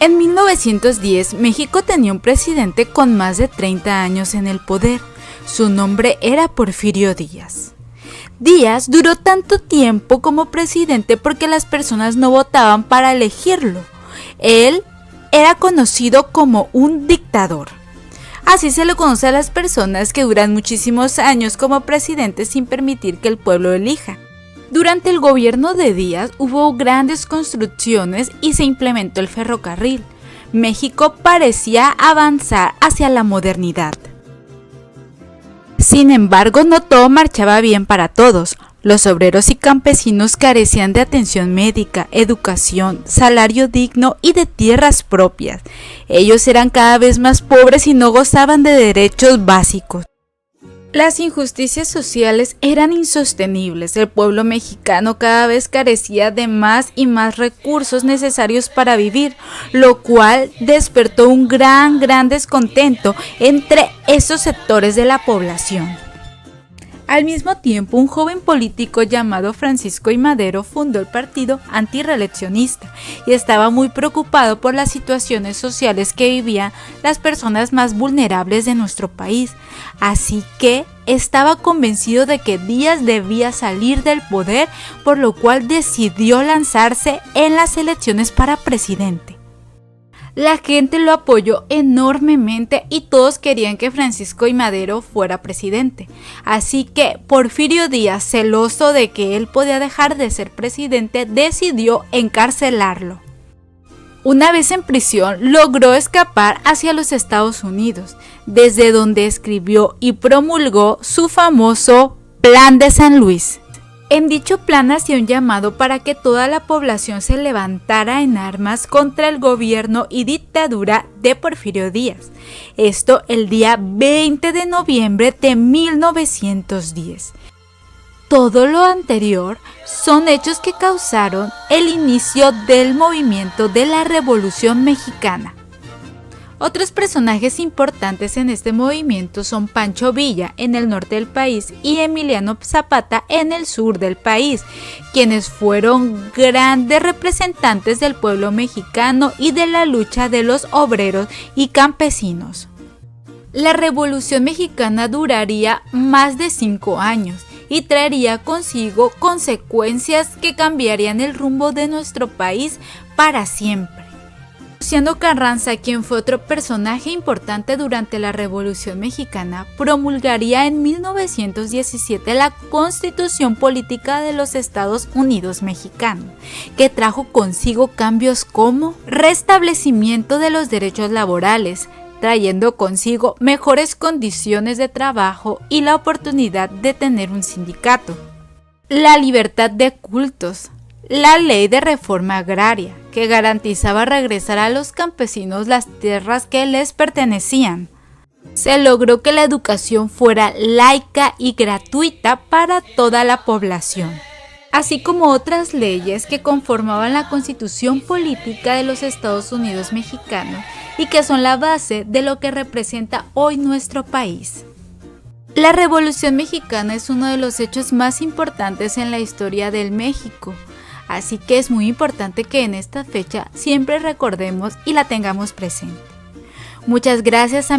En 1910, México tenía un presidente con más de 30 años en el poder. Su nombre era Porfirio Díaz. Díaz duró tanto tiempo como presidente porque las personas no votaban para elegirlo. Él era conocido como un dictador. Así se le conoce a las personas que duran muchísimos años como presidentes sin permitir que el pueblo elija. Durante el gobierno de Díaz hubo grandes construcciones y se implementó el ferrocarril. México parecía avanzar hacia la modernidad. Sin embargo, no todo marchaba bien para todos. Los obreros y campesinos carecían de atención médica, educación, salario digno y de tierras propias. Ellos eran cada vez más pobres y no gozaban de derechos básicos. Las injusticias sociales eran insostenibles. El pueblo mexicano cada vez carecía de más y más recursos necesarios para vivir, lo cual despertó un gran descontento entre esos sectores de la población. Al mismo tiempo, un joven político llamado Francisco I. Madero fundó el partido antirreeleccionista y estaba muy preocupado por las situaciones sociales que vivían las personas más vulnerables de nuestro país. Así que estaba convencido de que Díaz debía salir del poder, por lo cual decidió lanzarse en las elecciones para presidente. La gente lo apoyó enormemente y todos querían que Francisco I. Madero fuera presidente. Así que Porfirio Díaz, celoso de que él podía dejar de ser presidente, decidió encarcelarlo. Una vez en prisión, logró escapar hacia los Estados Unidos, desde donde escribió y promulgó su famoso Plan de San Luis. En dicho plan hacía un llamado para que toda la población se levantara en armas contra el gobierno y dictadura de Porfirio Díaz. Esto el día 20 de noviembre de 1910. Todo lo anterior son hechos que causaron el inicio del movimiento de la Revolución Mexicana. Otros personajes importantes en este movimiento son Pancho Villa en el norte del país y Emiliano Zapata en el sur del país, quienes fueron grandes representantes del pueblo mexicano y de la lucha de los obreros y campesinos. La Revolución Mexicana duraría más de 5 años y traería consigo consecuencias que cambiarían el rumbo de nuestro país para siempre. Venustiano Carranza, quien fue otro personaje importante durante la Revolución Mexicana, promulgaría en 1917 la Constitución Política de los Estados Unidos Mexicanos, que trajo consigo cambios como restablecimiento de los derechos laborales, trayendo consigo mejores condiciones de trabajo y la oportunidad de tener un sindicato, la libertad de cultos, la ley de reforma agraria, que garantizaba regresar a los campesinos las tierras que les pertenecían. Se logró que la educación fuera laica y gratuita para toda la población, así como otras leyes que conformaban la Constitución Política de los Estados Unidos Mexicanos y que son la base de lo que representa hoy nuestro país. La Revolución Mexicana es uno de los hechos más importantes en la historia del México. Así que es muy importante que en esta fecha siempre recordemos y la tengamos presente. Muchas gracias.